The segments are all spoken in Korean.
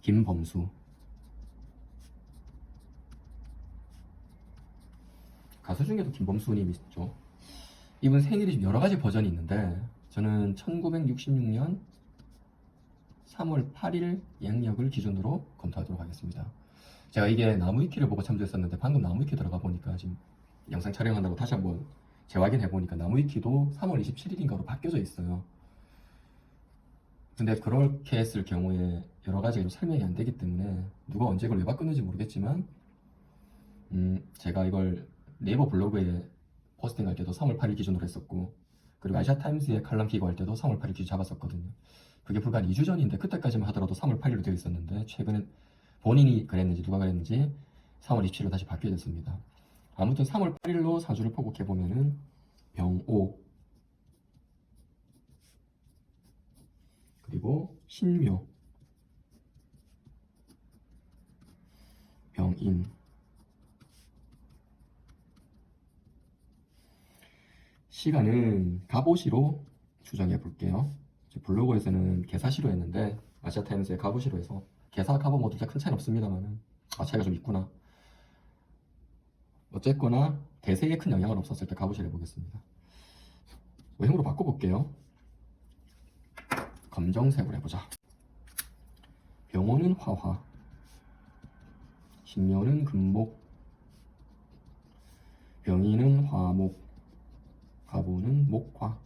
김범수. 가수 중에도 김범수님 있죠. 이분 생일이 지금 여러 가지 버전이 있는데 저는 1966년 3월 8일 양력을 기준으로 검토하도록 하겠습니다. 제가 이게 나무위키를 보고 참조했었는데 방금 나무위키 들어가 보니까 지금 영상 촬영한다고 다시 한번 재확인해 보니까 나무위키도 3월 27일인가로 바뀌어져 있어요. 근데 그렇게 했을 경우에 여러 가지가 좀 설명이 안 되기 때문에 누가 언제 이걸 왜 바꿨는지 모르겠지만 제가 이걸 네이버 블로그에 포스팅할 때도 3월 8일 기준으로 했었고, 그리고 아시아타임스에 칼럼 기고할 때도 3월 8일 기준 잡았었거든요. 그게 불과 한 2주 전인데 그때까지만 하더라도 3월 8일로 되어 있었는데 최근에 본인이 그랬는지 누가 그랬는지 3월 27일로 다시 바뀌게 됐습니다. 아무튼 3월 8일로 사주를 포곡해 보면은 병오, 그리고 신묘, 병인, 시간은 갑오시로 추정해 볼게요. 블로그에서는 개사시로 했는데 아시아타임스에 갑오시로 해서 개사 갑오 모두 다 큰 차이는 없습니다만은 차이가 좀 있구나. 어쨌거나 대세에 큰 영향은 없었을 때 갑오시를 해보겠습니다. 외형으로 바꿔볼게요. 검정색으로 해보자. 병호는 화화, 신묘는 금목, 병인은 화목, 갑오는 목화.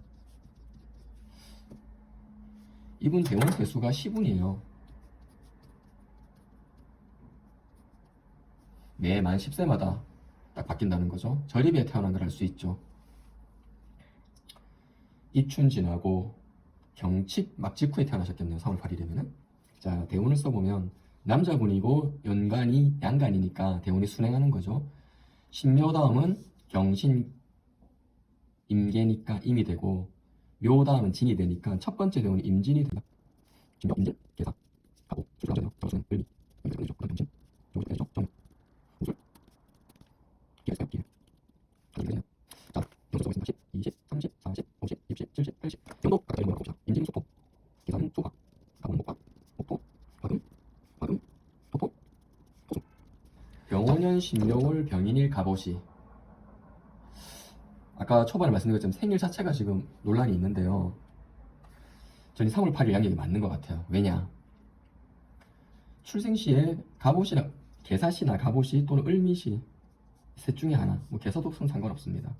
이분 대원 세수가 10운이에요. 매 만 10세마다 딱 바뀐다는 거죠. 절입에 태어난 걸 알 수 있죠. 입춘 지나고 경칩 막 직후에 태어나셨겠네요. 3월 8일이면은. 자, 대운을 써보면 남자분이고 연간이 양간이니까 대운이 순행하는 거죠. 신묘 다음은 경신 임계니까 임이 되고, 묘 다음은 진이 되니까 첫 번째 대운이 임진이 된다. 신묘, 임진, 계사, 갑오, 수주랑전요, 정수는 을미, 연결되죠. 경신, 요기까지죠. 정, 무술, 기하세요, 기해. 기해요. 자, 영수 쓰고 있습니다. 10, 20, 30, 40, 50, 60, 70, 80. 정도 각각 모여 봅시다. 임진, 소토, 계사는 소화, 갑오는 목화, 목토, 화금, 화금, 토토, 토수. 병원년 신묘월 병인일 갑오시. 아까 초반에 말씀드렸지만 생일 자체가 지금 논란이 있는데요. 저는 3월 8일 양력이 맞는 것 같아요. 왜냐? 출생시에 갑오시나 계사시나 갑오시 또는 을미시 셋 중에 하나, 뭐 계사독성 상관없습니다.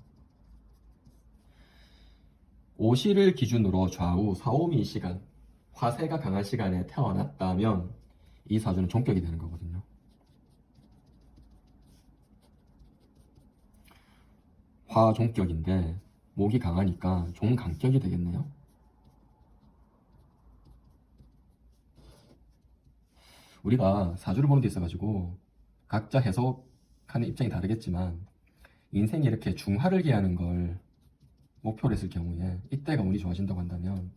오시를 기준으로 좌우 4, 5미 시간, 화세가 강한 시간에 태어났다면 이 사주는 종격이 되는 거거든요. 화종격인데 목이 강하니까 종강격이 되겠네요. 우리가 사주를 보는 데 있어가지고 각자 해석하는 입장이 다르겠지만 인생에 이렇게 중화를 기하는 걸 목표로 했을 경우에 이때가 운이 좋아진다고 한다면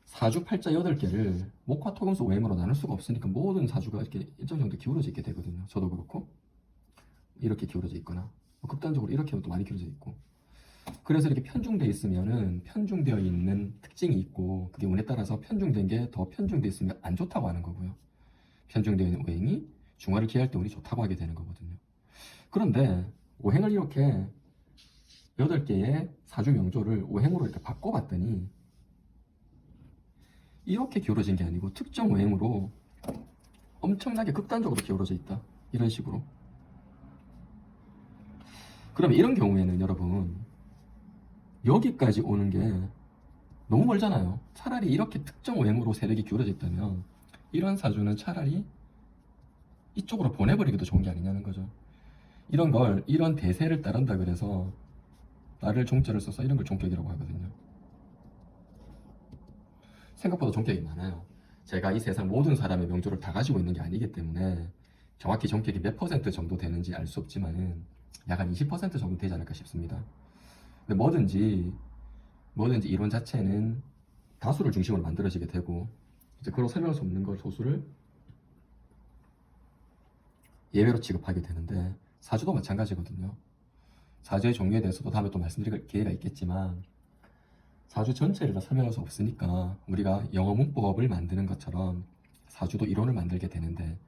사주 팔자 8개를 목화 토금수 오행으로 나눌 수가 없으니까 모든 사주가 이렇게 일정 정도 기울어져 있게 되거든요. 저도 그렇고 이렇게 기울어져 있거나 극단적으로 이렇게도 많이 기울어져 있고, 그래서 이렇게 편중되어 있으면은 편중되어 있는 특징이 있고 그게 운에 따라서 편중된 게 더 편중되어 있으면 안 좋다고 하는 거고요. 편중되어 있는 오행이 중화를 기할 때 운이 좋다고 하게 되는 거거든요. 그런데 오행을 이렇게 8개의 사주 명조를 오행으로 이렇게 바꿔봤더니 이렇게 기울어진 게 아니고 특정 오행으로 엄청나게 극단적으로 기울어져 있다. 이런 식으로. 그러면 이런 경우에는 여러분 여기까지 오는 게 너무 멀잖아요. 차라리 이렇게 특정 오행으로 세력이 기울어져 있다면 이런 사주는 차라리 이쪽으로 보내버리기도 좋은 게 아니냐는 거죠. 이런 걸, 이런 대세를 따른다 그래서 나를 종자를 써서 이런 걸 종격이라고 하거든요. 생각보다 종격이 많아요. 제가 이 세상 모든 사람의 명조를 다 가지고 있는 게 아니기 때문에 정확히 종격이 몇 퍼센트 정도 되는지 알 수 없지만은 약 한 20% 정도 되지 않을까 싶습니다. 근데 뭐든지 이론 자체는 다수를 중심으로 만들어지게 되고, 이제 그런 설명할 수 없는 걸 소수를 예외로 취급하게 되는데 사주도 마찬가지거든요. 사주의 종류에 대해서도 다음에 또 말씀드릴 기회가 있겠지만 사주 전체를 다 설명할 수 없으니까 우리가 영어 문법을 만드는 것처럼 사주도 이론을 만들게 되는데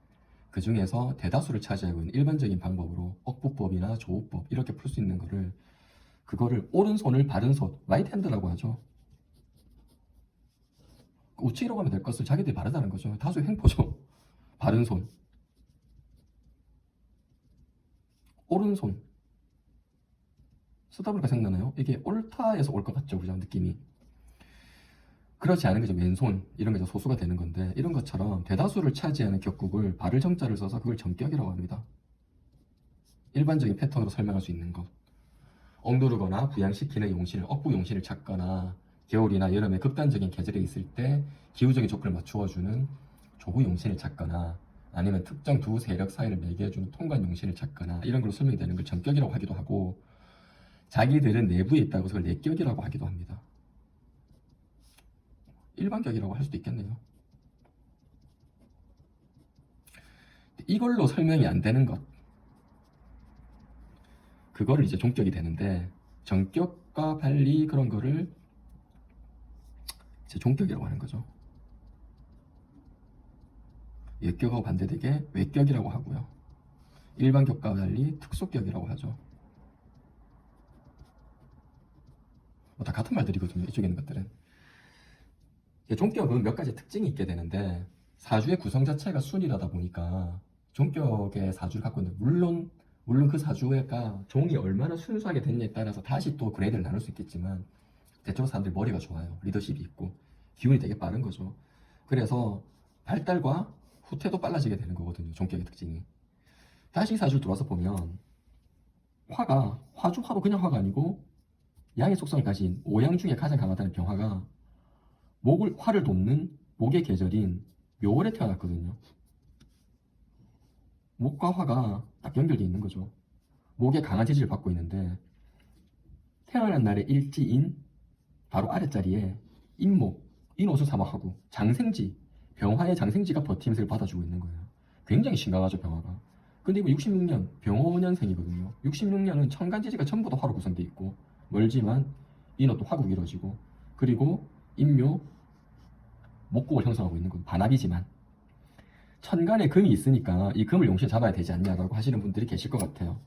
그 중에서 대다수를 차지하고 있는 일반적인 방법으로 억부법이나 조우법 이렇게 풀 수 있는 거를 그거를 오른손을 바른 손, 라이트 핸드라고 하죠. 우측으로 가면 될 것을 자기들이 바르다는 거죠. 다수의 횡포죠. 바른 손, 오른손 쓰다 보니까 생각나나요? 이게 옳다에서 올 것 같죠, 그죠? 느낌이. 그렇지 않은 거죠. 왼손 이런 게 소수가 되는 건데 이런 것처럼 대다수를 차지하는 격국을 발을 정자를 써서 그걸 정격이라고 합니다. 일반적인 패턴으로 설명할 수 있는 것. 억누르거나 부양시키는 용신을 억부 용신을 찾거나 겨울이나 여름에 극단적인 계절에 있을 때 기후적인 조건을 맞추어주는 조부 용신을 찾거나 아니면 특정 두 세력 사이를 매개해주는 통관 용신을 찾거나 이런 걸로 설명이 되는 걸 정격이라고 하기도 하고 자기들은 내부에 있다고 그걸 내격이라고 하기도 합니다. 일반격이라고 할 수도 있겠네요. 이걸로 설명이 안 되는 것 그거를 이제 종격이 되는데 정격과 발리 그런 거를 이제 종격이라고 하는 거죠. 예격하고 반대되게 외격이라고 하고요. 일반격과 달리 특수격이라고 하죠. 다 같은 말들이거든요. 이쪽에 있는 것들은. 종격은 몇 가지 특징이 있게 되는데 사주의 구성 자체가 순이라다 보니까 종격의 사주를 갖고 있는 물론 그 사주가 종이 얼마나 순수하게 됐냐에 따라서 다시 또 그레이드를 나눌 수 있겠지만 대체로 사람들이 머리가 좋아요. 리더십이 있고 기운이 되게 빠른 거죠. 그래서 발달과 후퇴도 빨라지게 되는 거거든요. 종격의 특징이. 다시 사주를 들어와서 보면 화도 그냥 화가 아니고 양의 속성을 가진 오양 중에 가장 강하다는 병화가 화를 돕는 목의 계절인 묘월에 태어났거든요. 목과 화가 딱 연결되어 있는 거죠. 목에 강한 재질을 받고 있는데 태어난 날의 일지인 바로 아랫자리에 인목, 인옷을 사막하고 장생지, 병화의 장생지가 버티면서 받아주고 있는 거예요. 굉장히 심각하죠, 병화가. 근데 이거 66년, 병호년생이거든요. 66년은 천간지지가 전부 다 화로 구성되어 있고 멀지만 인옷도 화국이 이루어지고 그리고 인묘, 목국을 형성하고 있는 건 반합이지만 천간에 금이 있으니까 이 금을 용신에 잡아야 되지 않냐라고 하시는 분들이 계실 것 같아요.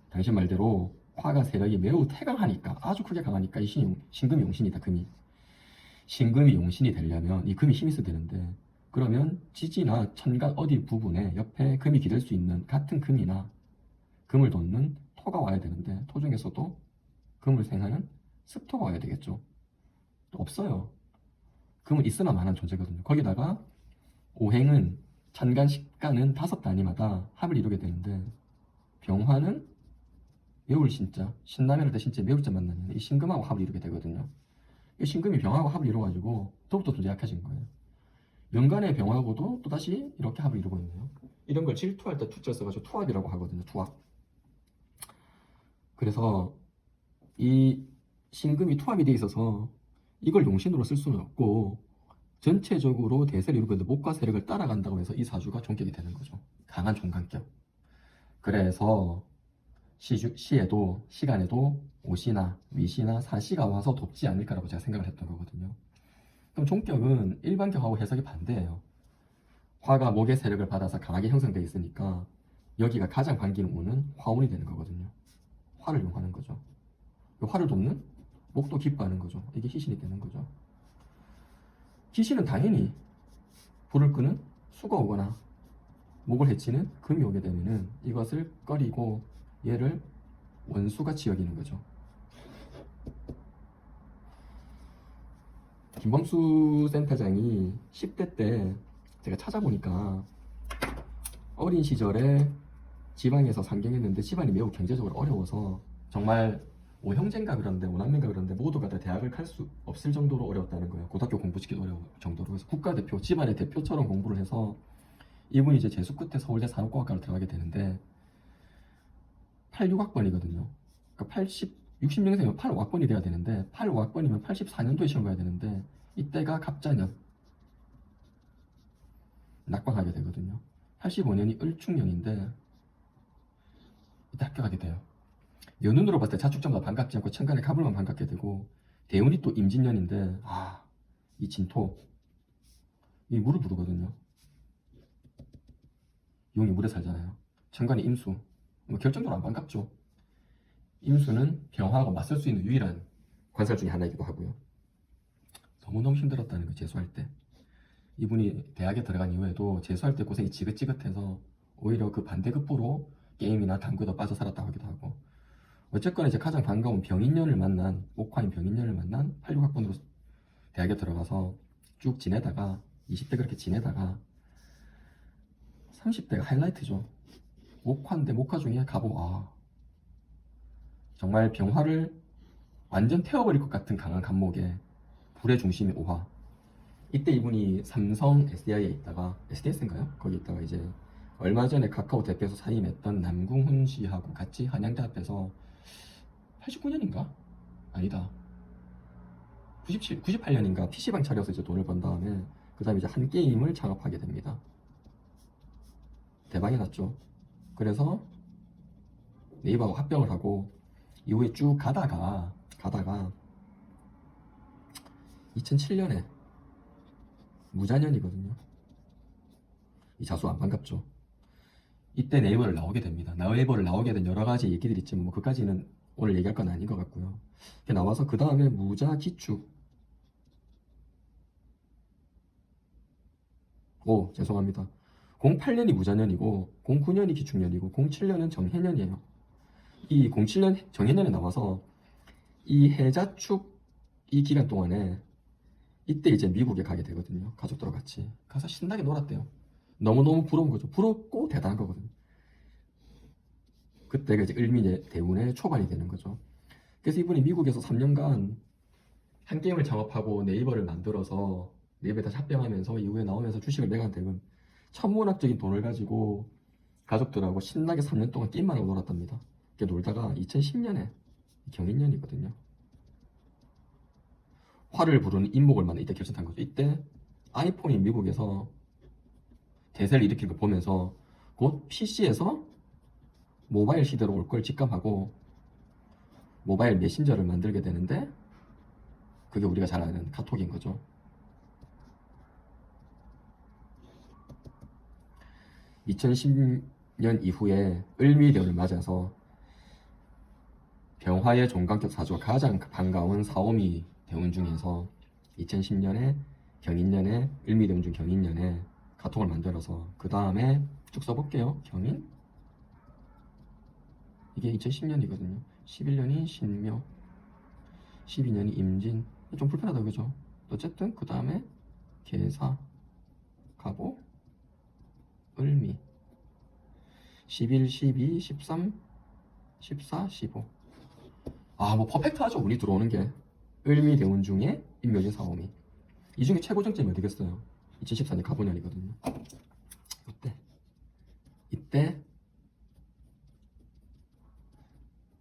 당신 말대로 화가 세력이 매우 태강하니까 아주 크게 강하니까 이 신금이 용신이다. 금이 신금이 용신이 되려면 이 금이 힘이 있어야 되는데 그러면 지지나 천간 어디 부분에 옆에 금이 기댈 수 있는 같은 금이나 금을 돋는 토가 와야 되는데 토 중에서도 금을 생하는 습토가 와야 되겠죠. 없어요. 금은 있으나 마나한 존재거든요. 거기다가 오행은 천간, 식간은 5단위마다 합을 이루게 되는데 병화는 매울신자, 신라면을 때 신자에 매울자 만나면 이 신금하고 합을 이루게 되거든요. 이 신금이 병화하고 합을 이루어가지고 더욱더 좀 약해진 거예요. 연간의 병화하고도 또다시 이렇게 합을 이루고 있네요. 이런 걸 질투할 때 투자 써가지고 투합이라고 하거든요. 투합. 그래서 이 신금이 투합이 돼 있어서 이걸 용신으로 쓸 수는 없고 전체적으로 대세를 이루고 있는데 목과 세력을 따라간다고 해서 이 사주가 종격이 되는 거죠. 강한 종간격. 그래서 시에도 시간에도 오시나 위시나 사시가 와서 돕지 않을까라고 제가 생각을 했던 거거든요. 그럼 종격은 일반격하고 해석이 반대예요. 화가 목의 세력을 받아서 강하게 형성되어 있으니까 여기가 가장 반기는 운은 화운이 되는 거거든요. 화를 용하는 거죠. 화를 돕는 목도 기뻐하는 거죠. 이게 희신이 되는 거죠. 희신은 당연히 불을 끄는 수가 오거나 목을 해치는 금이 오게 되면은 이것을 꺼리고 얘를 원수같이 여기는 거죠. 김범수 센터장이 10대 때 제가 찾아보니까 어린 시절에 지방에서 상경했는데 집안이 매우 경제적으로 어려워서 정말 5형제인가 그런데 5남매인가 그런데 모두가 다 대학을 갈 수 없을 정도로 어려웠다는 거예요. 고등학교 공부시키기 어려울 정도로. 그래서 국가대표, 집안의 대표처럼 공부를 해서 이분이 이제 재수 끝에 서울대 산업공학과를 들어가게 되는데 86학번이거든요. 그러니까 60년생이면 85학번이 돼야 되는데 85학번이면 84년도에 시험 가야 되는데 이때가 갑자년 낙방하게 되거든요. 85년이 을축년인데 이때 합격하게 돼요. 연운으로 봤을 때 자축점보다 반갑지 않고 천간에 갑을만 반갑게 되고 대운이 또 임진년인데 이 진토 이 물을 부르거든요. 용이 물에 살잖아요. 천간이 임수. 뭐 결정적으로 안 반갑죠. 임수는 병화하고 맞설 수 있는 유일한 관살 중에 하나이기도 하고요. 너무너무 힘들었다는 거 재수할 때. 이분이 대학에 들어간 이후에도 재수할 때 고생이 지긋지긋해서 오히려 그 반대급부로 게임이나 당구에도 빠져 살았다고 하기도 하고. 어쨌거나 이제 가장 반가운 병인년을 만난, 목화인 병인년을 만난 86학번으로 대학에 들어가서 쭉 지내다가 20대 그렇게 지내다가 30대가 하이라이트죠. 목화인데 목화 중에 가보, 정말 병화를 완전 태워버릴 것 같은 강한 간목에 불의 중심이 오화. 이때 이분이 삼성 SDI에 있다가, SDS인가요? 거기 있다가 이제 얼마 전에 카카오 대표에서 사임했던 남궁훈 씨하고 같이 한양대 앞에서 89년인가? 아니다. 98년인가 PC방 차려서 이제 돈을 번 다음에 그 다음에 이제 한 게임을 창업하게 됩니다. 대박이 났죠. 그래서 네이버하고 합병을 하고 이후에 쭉 가다가 2007년에 무자년이거든요. 이 자수 안 반갑죠. 이때 네이버를 나오게 됩니다. 네이버를 나오게 된 여러 가지 얘기들이 있지만 뭐 그까지는 오늘 얘기할 건 아닌 것 같고요. 이렇게 나와서 그 다음에 무자 기축. 죄송합니다. 08년이 무자년이고 09년이 기축년이고 07년은 정해년이에요. 이 07년 정해년에 나와서 이 해자축 이 기간 동안에 이때 이제 미국에 가게 되거든요. 가족들과 같이 가서 신나게 놀았대요. 너무너무 부러운 거죠. 부럽고 대단한 거거든요. 그때가 이제 을미의 대운의 초반이 되는 거죠. 그래서 이분이 미국에서 3년간 한 게임을 창업하고 네이버를 만들어서 네이버에 다시 합병하면서 이후에 나오면서 주식을 매간 대금 천문학적인 돈을 가지고 가족들하고 신나게 3년 동안 게임만 하고 놀았답니다. 이렇게 놀다가 2010년에 경인년이거든요. 화를 부르는 인목을 만나 이때 결정한 거죠. 이때 아이폰이 미국에서 대세를 일으키는 걸 보면서 곧 PC에서 모바일 시대로 올 걸 직감하고 모바일 메신저를 만들게 되는데 그게 우리가 잘 아는 카톡인 거죠. 2010년 이후에 을미대운을 맞아서 병화의 종간격 사주가 가장 반가운 사오미 대운 중에서 2010년에 경인년에 을미대운 중 경인년에 카톡을 만들어서 그 다음에 쭉 써볼게요. 경인 이게 2010년이거든요. 11년이 신묘 12년이 임진 좀 불편하다 그죠? 어쨌든 그 다음에 계사 가고 을미 11, 12, 13, 14, 15 뭐 퍼펙트하죠. 운이 들어오는 게 을미 대운 중에 임묘진 사오미 이 중에 최고 정점이 어디겠어요? 2014년 가보년이거든요. 이때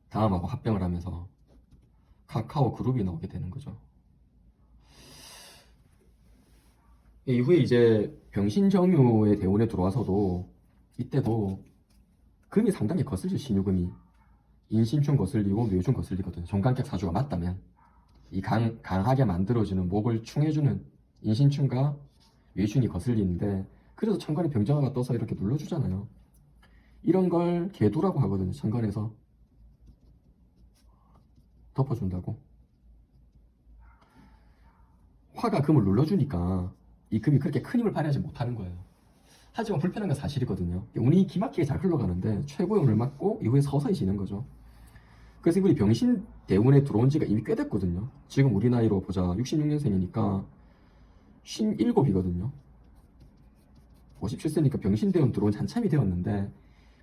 다음하고 합병을 하면서 카카오 그룹이 나오게 되는 거죠. 이후에 이제 병신정유의 대운에 들어와서도 이때도 금이 상당히 거슬죠. 신유금이 인신충 거슬리고 묘충 거슬리거든요. 정관격 사주가 맞다면 이 강하게 만들어주는 목을 충해주는 인신충과 묘충이 거슬리는데 그래서 천간에 병정화가 떠서 이렇게 눌러주잖아요. 이런 걸 계두라고 하거든요. 천간에서 덮어준다고. 화가 금을 눌러주니까 이 금이 그렇게 큰 힘을 발휘하지 못하는 거예요. 하지만 불편한 건 사실이거든요. 운이 기막히게 잘 흘러가는데 최고의 운을 맞고 이후에 서서히 지는 거죠. 그래서 이분이 병신 대운에 들어온 지가 이미 꽤 됐거든요. 지금 우리 나이로 보자 66년생이니까 57이거든요. 57세니까 병신 대운 들어온 지 한참이 되었는데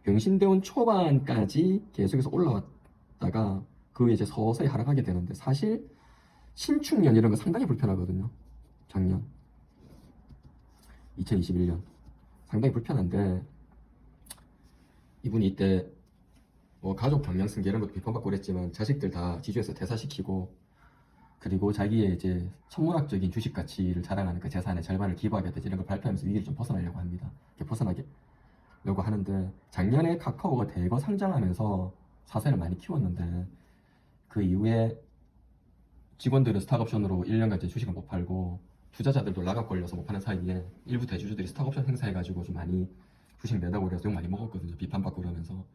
병신 대운 초반까지 계속해서 올라왔다가 그 후에 이제 서서히 하락하게 되는데 사실 신축년 이런 거 상당히 불편하거든요. 작년 2021년 상당히 불편한데 이분이 이때 가족 경량승계 이런 것도 비판받고 그랬지만 자식들 다 지주에서 퇴사시키고 그리고 자기의 이제 천문학적인 주식 가치를 자랑하는 그 재산의 절반을 기부하겠다 이런 걸 발표하면서 위기를 좀 벗어나려고 합니다. 이렇게 벗어나려고 하는데 작년에 카카오가 대거 상장하면서 사세를 많이 키웠는데 그 이후에 직원들은 스탁옵션으로 1년간 주식을 못 팔고 투자자들도 락업 걸려서 못 파는 사이에 일부 대주주들이 스톡옵션 행사해가지고 좀 많이 주식 내다고 그래서 욕 많이 먹었거든요. 비판받고 그러면서.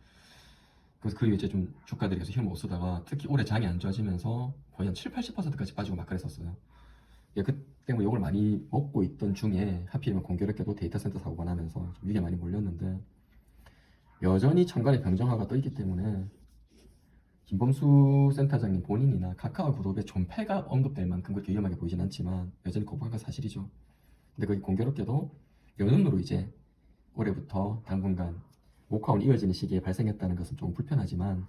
그래서 그 이후에 이제 좀 주가들이 계속 힘을 못 쓰다가 특히 올해 장이 안 좋아지면서 거의 한 7, 80%까지 빠지고 막 그랬었어요. 예, 그때 뭐 욕을 많이 먹고 있던 중에 하필이면 공교롭게도 데이터 센터 사고가 나면서 좀 위기에 많이 몰렸는데 여전히 천간에 병정화가 떠 있기 때문에 김범수 센터장님 본인이나 카카오 그룹의 존폐가 언급될 만큼 그렇게 위험하게 보이진 않지만 여전히 거부한 건 사실이죠. 근데 그게 공교롭게도 연운으로 이제 올해부터 당분간 목화운이 이어지는 시기에 발생했다는 것은 조금 불편하지만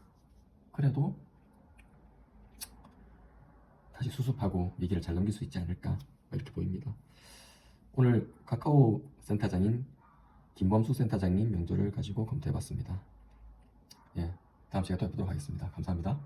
그래도 다시 수습하고 위기를 잘 넘길 수 있지 않을까 이렇게 보입니다. 오늘 카카오 센터장인 김범수 센터장님 명조를 가지고 검토해봤습니다. 예, 다음 시간에 또 뵙도록 하겠습니다. 감사합니다.